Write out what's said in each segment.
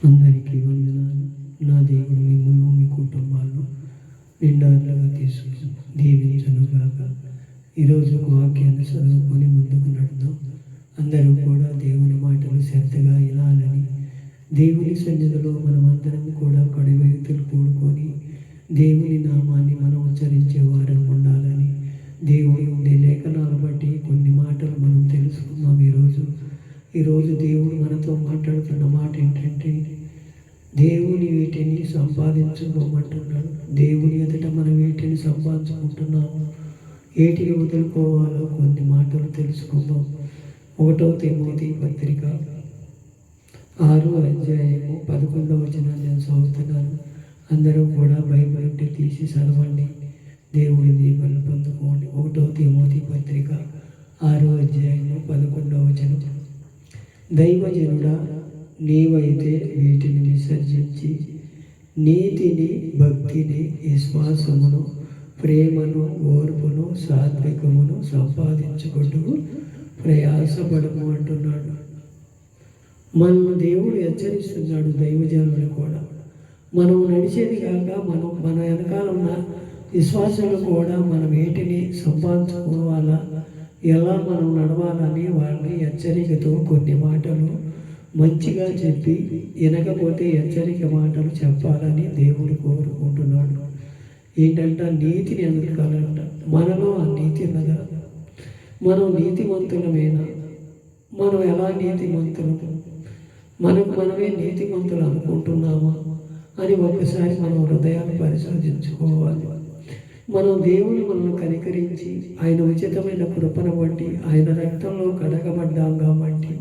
అందరికీ వందనాలు. నా దేవుడు మిమ్మల్ని మీ కుటుంబాలను నిండారులుగా తీసుకుని దీవించనుగాక. ఈరోజు ఒక వాక్యాన్ని చదువుకొని ముందుకు నడుద్దాం. అందరూ కూడా దేవుని మాటలు శ్రద్ధగా వినాలని, దేవుని సన్నిధిలో మనమందరం కూడా కడివైతులు కూడుకొని దేవుని నామాన్ని మనం ఉచ్చరించే వారం ఉండాలని దేవుని ఉండే లేఖనాలు బట్టి కొన్ని మాటలు మనం తెలుసుకుందాం. ఈరోజు దేవుడు మనతో మాట్లాడుతున్న మాట ఏంటంటే, దేవుని వీటిని సంపాదించుకోమంటున్నాడు. దేవుని ఎదుట మనం వీటిని సంపాదించుకుంటున్నాము, ఏటిని వదులుకోవాలో కొన్ని మాటలు తెలుసుకుందాం. 1 తిమోతి పత్రిక 6వ అధ్యాయము 11వ వచనాన్ని నేను చదువుతున్నాను. అందరూ కూడా బైబిల్ ఉంటే తీసి చదవండి, దేవుడి దీవెనలు పొందుకోండి. 1 తిమోతి పత్రిక 6వ అధ్యాయము 11వ వచనం. దైవజనుడా, నీవైతే వీటిని విసర్జించి నీతిని, భక్తిని, విశ్వాసమును, ప్రేమను, ఓర్పును, సాత్వికమును సంపాదించుకుంటూ ప్రయాసపడము అంటున్నాడు. మనల్ని దేవుడు హెచ్చరిస్తున్నాడు. దైవజనులు కూడా మనం నడిచేది కాక మన వెనకాల ఉన్న విశ్వాసాలు కూడా మనం వేటిని సంపాదించుకోవాలా, ఎలా మనం నడవాలని వాళ్ళని హెచ్చరికతో కొన్ని మాటలు మంచిగా చెప్పి, వినకపోతే హెచ్చరిక మాటలు చెప్పాలని దేవుడు కోరుకుంటున్నాడు. ఏంటంటే నీతిని ఎదుర్కోవాలంట. మనలో ఆ నీతి ఉన్నదా? మనం నీతిమంతులమేనా? మనం ఎలా నీతిమంతులము? మనమే నీతిమంతులు అనుకుంటున్నామా అని ఒకసారి మనం హృదయాన్ని పరిశోధించుకోవాలి. మనం దేవుని మనల్ని కనికరించి ఆయన ఉచితమైన కృపను బట్టి, ఆయన రక్తంలో కడగబడ్డాం కాబట్టి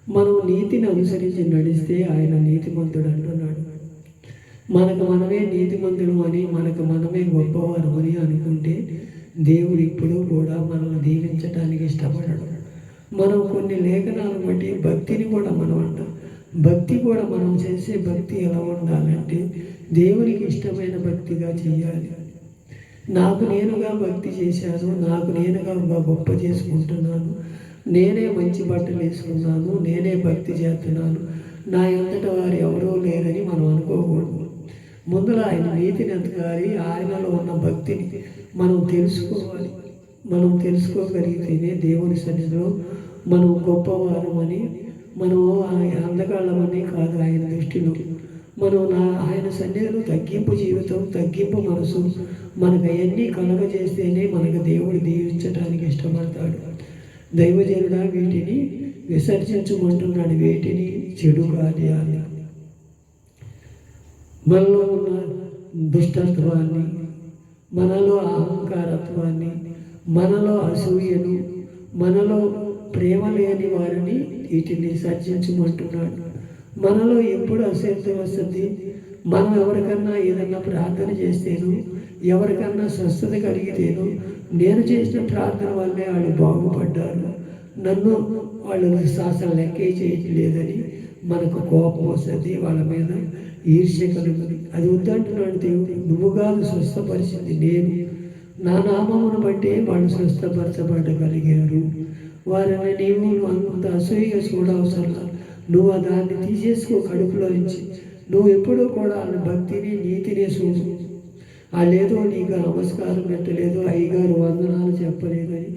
మనం నీతిని అనుసరించి నడిస్తే ఆయన నీతిమంతుడు అంటున్నాడు. మనకు మనమే నీతిమంతుడు అని, మనకు మనమే గొప్పవారు అని అనుకుంటే దేవుడు ఇప్పుడు కూడా మనల్ని దీవించడానికి ఇష్టపడడు. మనం కొన్ని లేఖనాలను బట్టి భక్తిని కూడా మనం అంటాం. భక్తి కూడా మనం చేసే భక్తి ఎలా ఉండాలంటే దేవునికి ఇష్టమైన భక్తిగా చేయాలి. నాకు నేనుగా భక్తి చేశాను, నాకు నేనుగా గొప్ప చేసుకుంటున్నాను, నేనే మంచి బట్టలు వేసుకున్నాను, నేనే భక్తి చేస్తున్నాను, నా అంతట వారు ఎవరో లేరని మనం అనుకోకూడదు. ముందులో ఆయన నీతిని ఎతకాలి. ఆయనలో ఉన్న భక్తిని మనం తెలుసుకోవాలి. మనం తెలుసుకోగలిగితేనే దేవుని సన్నిధిలో మనం గొప్పవారమని, మనం అందగాళ్ళమని కాదు ఆయన దృష్టిలో. మనం ఆయన సన్నిధిలో తగ్గింపు జీవితం, తగ్గింపు మనసు మనకు అవన్నీ కలగజేస్తేనే మనకు దేవుడు దీవించడానికి ఇష్టపడతాడు. దైవజనుడా, వీటిని విసర్జించమంటున్నాడు. వీటిని చెడు కార్యాన్ని, మనలో ఉన్న దుష్టత్వాన్ని, మనలో అహంకారత్వాన్ని, మనలో అసూయను, మనలో ప్రేమ లేని వారిని వీటిని సర్జించమంటున్నాడు. మనలో ఎప్పుడు అశాంతి వస్తుంది? మనం ఎవరికన్నా ఏదన్నా ప్రార్థన చేస్తేనో, ఎవరికన్నా స్వస్థత కలిగితేనో, నేను చేసిన ప్రార్థన వల్లే వాళ్ళు బాగుపడ్డారు, నన్ను వాళ్ళు శాసన లెక్కే చేయట్లేదని మనకు కోపం వస్తుంది, వాళ్ళ మీద ఈర్ష్య కలుగుతుంది. అది వద్దంటున్నాడు దేవుడు. నువ్వు కాదు స్వస్థపరిచింది నేను. నా నామమును బట్టి వాళ్ళు స్వస్థపరచబడగలిగారు. వారిని నీవు అంత అసూయగా చూడవసరం. నువ్వు దాన్ని తీసేసుకో కడుపులో నుంచి. నువ్వు ఎప్పుడూ కూడా వాళ్ళ భక్తిని, నీతిని చూడు. వాళ్ళేదో నీకు నమస్కారం పెట్టలేదు, అయ్యగారు వందనాలు చెప్పలేదని,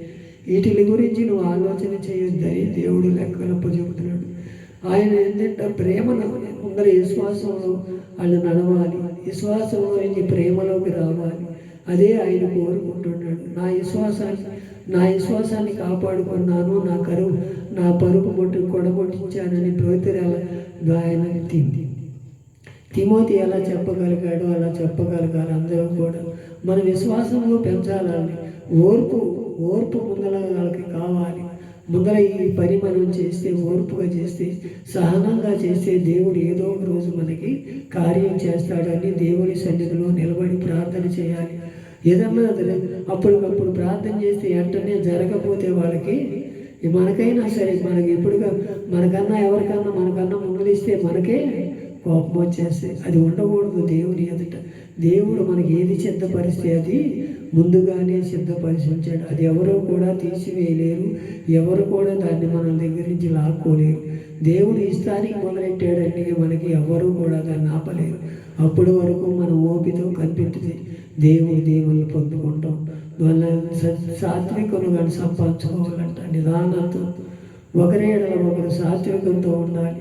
వీటి గురించి నువ్వు ఆలోచన చేయొద్దని దేవుడు లెక్కలప్ప చెబుతున్నాడు. ఆయన ఏంటంటే ప్రేమను ముందర విశ్వాసంలో వాళ్ళు నడవాలి, విశ్వాసంలో నుంచి ప్రేమలోకి రావాలి. అదే ఆయన కోరుకుంటున్నాడు. నా విశ్వాసాన్ని కాపాడుకున్నాను, నా పరుపు కొడగొట్టించానని ఆయన తిమోతి ఎలా చెప్పగలిగాడో అలా చెప్పగలగాలి. అందరూ కూడా మన విశ్వాసంలో పెంచాలని ఓర్పు ముందర వాళ్ళకి కావాలి. ముందర ఈ పని మనం చేస్తే, ఓర్పుగా చేస్తే, సహనంగా చేస్తే దేవుడు ఏదో ఒక రోజు మనకి కార్యం చేస్తాడని దేవుని సన్నిధిలో నిలబడి ప్రార్థన చేయాలి. ఏదన్నా అప్పటికప్పుడు ప్రార్థన చేస్తే వెంటనే జరగకపోతే వాళ్ళకి మనకైనా సరే, మనకి ఎప్పుడుగా మనకన్నా ఎవరికన్నా మనకన్నా ముందులిస్తే మనకే కోపం వచ్చేస్తే అది ఉండకూడదు. దేవుని ఎదుట దేవుడు మనకి ఏది సిద్ధపరిస్తే అది ముందుగానే సిద్ధపరిచించాడు. అది ఎవరో కూడా తీసివేయలేరు, ఎవరు కూడా దాన్ని మన దగ్గర నుంచి లాక్కోలేరు. దేవుడు ఇష్టానికి మొదలెట్టాడంటే మనకి ఎవరు కూడా దాన్ని ఆపలేరు. అప్పటి వరకు మనం ఓపితో కనిపెట్టితే దేవుడి దేవుళ్ళు పొందుకుంటాం. వాళ్ళ సాత్వికులు కానీ సంపాదించుకోవాలంట నిదానంతో, ఒకరి ఎడల ఒకరు సాత్వికంతో ఉండాలి.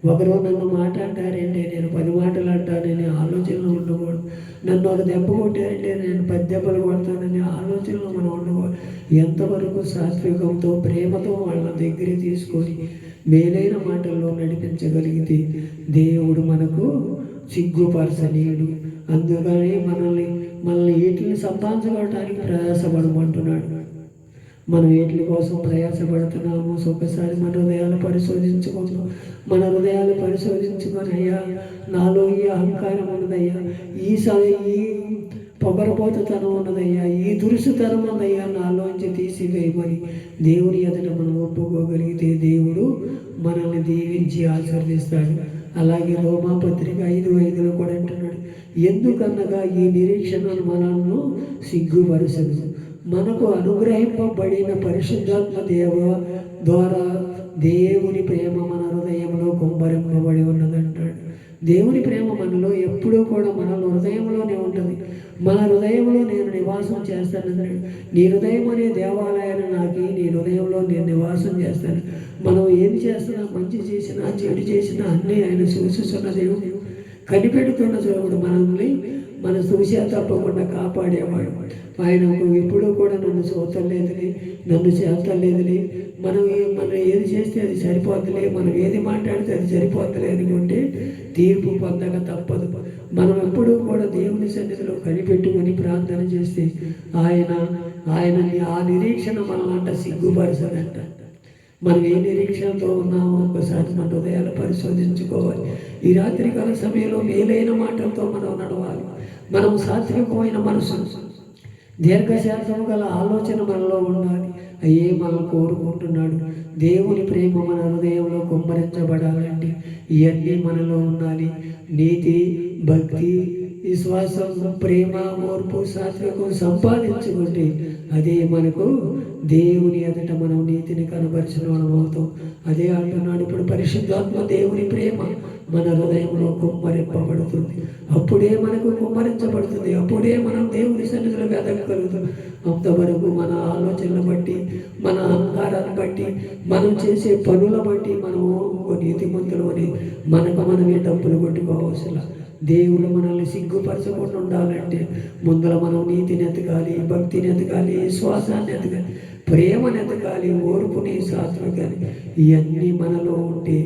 ఒకరు నన్ను మాట్లాడారంటే నేను 10 మాటలు అంటానని ఆలోచనలు ఉండకూడదు. నన్ను ఒక దెబ్బ కొట్టారంటే నేను 10 దెబ్బలు కొడతానని ఆలోచనలు మనం ఉండకూడదు. ఎంతవరకు సాత్వికంతో ప్రేమతో వాళ్ళ దగ్గర తీసుకొని మేలైన మాటల్లో నడిపించగలిగితే దేవుడు మనకు సిగ్గుపరచనీయుడు. అందుకని మనల్ని వీటిని సంపాదించుకోవడానికి ప్రయాసపడమంటున్నాడు. మనం వీటి కోసం ప్రయాసపడుతున్నాము. ఒకసారి మన హృదయాలు పరిశోధించుకుంటాం. మన హృదయాలు పరిశోధించుకొని, అయ్యా నాలో ఈ అహంకారం ఉన్నదయ్యా, ఈ పొగరపోతతనం ఉన్నదయ్యా, ఈ దురుసుతనం ఉన్నదయ్యా, నాలోంచి తీసివేయమని దేవుని ఎదుట మనం ఒప్పుకోగలిగితే దేవుడు మనల్ని దీవించి ఆశీర్వదిస్తాడు. అలాగే రోమాపత్రిక 5:5 కూడా అంటున్నాడు, ఎందుకనగా ఈ నిరీక్షణను మనల్ని సిగ్గుపరచదు, మనకు అనుగ్రహింపబడిన పరిశుద్ధాత్మ ద్వారా దేవుని ప్రేమ మన హృదయంలో కుమ్మరింపబడి ఉన్నదంటాడు. దేవుని ప్రేమ మనలో ఎప్పుడూ కూడా మన హృదయంలోనే ఉంటుంది. మన హృదయంలో నేను నివాసం చేస్తానన్నాడు. నీ హృదయం అనే దేవాలయాన్ని నాకు నీ హృదయంలో నేను నివాసం చేస్తాను. మనం ఏది చేసినా, మంచి చేసినా చెడు చేసినా అన్నీ ఆయన చూస్తున్న దేవుడు, కనిపెడుతున్న దేవుడు. మనల్ని మన చూసే తప్పకుండా కాపాడేవాడు. ఆయనకు ఎప్పుడూ కూడా నన్ను చూడలేదులే, నన్ను చేస్తలేదులే, మనం ఏది చేస్తే అది సరిపోతులే, మనం ఏది మాట్లాడితే అది సరిపోతులే అనుకుంటే తీర్పు పొందక తప్పదు. మనం ఎప్పుడూ కూడా దేవుని సన్నిధిలో కనిపెట్టుకొని ప్రార్థన చేస్తే ఆయనని ఆ నిరీక్షణ మనలంట సిగ్గుపరచదంట. మనం ఏ నిరీక్షణతో ఉన్నామో ఒకసారి మన హృదయాలు పరిశోధించుకోవాలి. ఈ రాత్రికాల సమయంలో మేలైన మాటలతో మనం నడవాలి. మనం సాత్వికమైన మనసు, దీర్ఘశాంతం గల ఆలోచన మనలో ఉండాలి. అయ్యే మనం కోరుకుంటున్నాడు. దేవుని ప్రేమ మన హృదయంలో కుమ్మరించబడాలంటే ఇవన్నీ మనలో ఉండాలి. నీతి, భక్తి, విశ్వాసం, ప్రేమ, ఓర్పు, సాత్వికం సంపాదించుకుంటే అదే మనకు దేవుని ఎదుట మనం నీతిని కనబరిచిన వాళ్ళం అవుతాం. అదే అంటున్నాడు ఇప్పుడు, పరిశుద్ధాత్మ దేవుని ప్రేమ మన హృదయంలో కుమ్మరింపబడుతుంది. అప్పుడే మనకు కుమ్మరించబడుతుంది. అప్పుడే మనం దేవుని సన్నిధిలో వెదకగలుగుతాం. అంతవరకు మన ఆలోచనలు బట్టి, మన అహంకారాన్ని బట్టి, మనం చేసే పనుల బట్టి మనము నీతిమంతులు అని మనమే డబ్బులు కొట్టుకోవాల్సిన. దేవుడు మనల్ని సిగ్గుపరచకుండా ఉండాలంటే ముందర మనం నీతిని ఎతకాలి, భక్తిని ఎతకాలి, విశ్వాసాన్ని ఎతకాలి, ప్రేమను ఎతకాలి, ఓర్పుని, సాత్వికాన్ని. ఇవన్నీ మనలో ఉంటే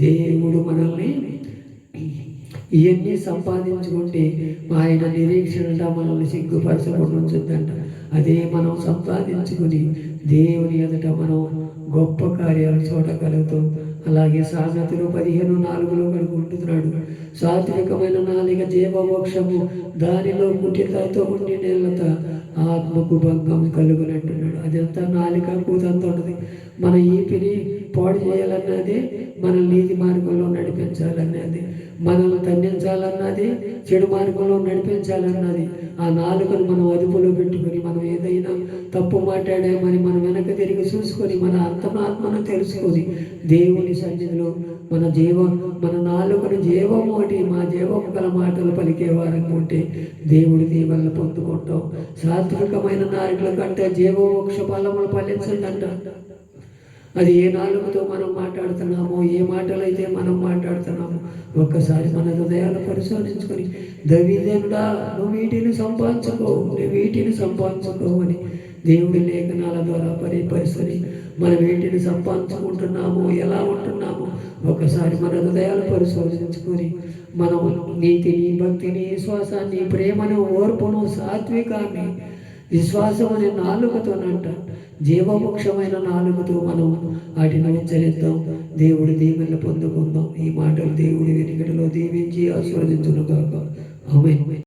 దేవుడు మనల్ని ఇవన్నీ సంపాదించుకుంటే ఆయన నిరీక్షణ మనల్ని సిగ్గుపరచకుండా ఉంచుద్దంట. అదే మనం సంపాదించుకుని దేవుని ఎదుట మనం గొప్ప కార్యాలు చూడగలుగుతాం. అలాగే సామెతలు 15:4 కనుకుంటున్నాడు, సాత్వికమైన నాలిక జీవమోక్షము, దానిలో కుటిలతో ఉండి నేలత ఆత్మకు భంగం కలుగునట్టున్నాడు. అదంతా నాలిక కూతంత ఉంటుంది. మన ఈపిని పాడు చేయాలన్నది, మన నీతి మార్గంలో నడిపించాలన్నది, మనల్ని తండించాలన్నది, చెడు మార్గంలో నడిపించాలన్నది. ఆ నాలుకను మనం అదుపులో పెట్టుకొని మనం ఏదైనా తప్పు మాట్లాడామని మనం వెనక తిరిగి చూసుకొని మన ఆత్మను తెలుసుకొని దేవుని సన్నిధిలో మన నాలుకను జీవము ఒకటి, మా జీవము గల మాటలు పలికేవారంగా ఉంటే దేవుడి దీవెనలు పొందుకుంటాం. సాత్వికమైన నాలుకల కంటే జీవమోక్ష ఫలములు ఫలించదంట. అది ఏ నాలుగుతో మనం మాట్లాడుతున్నామో, ఏ మాటలైతే మనం మాట్లాడుతున్నామో ఒక్కసారి మన హృదయాలు పరిశోధించుకొని, దైవజనుడా నువ్వు వీటిని సంపాదించుకో అని దేవుడి లేఖనాల ద్వారా పరిశోధి మనం వీటిని సంపాదించుకుంటున్నామో, ఎలా ఉంటున్నామో ఒకసారి మన హృదయాలు పరిశోధించుకొని మనం నీతిని, భక్తిని, విశ్వాసాన్ని, ప్రేమను, ఓర్పును, సాత్వికాన్ని, విశ్వాసం అనే నాలుకతోనంట, జీవమోక్షమైన నాలుగుతో మనం వాటిని ఉచ్చరిద్దాం. దేవుడి దీవెనలు పొందుకుందాం. ఈ మాటలు దేవుడి వెనుకటిలో దీవించి ఆశీర్వదించును గాక. ఆమేన్.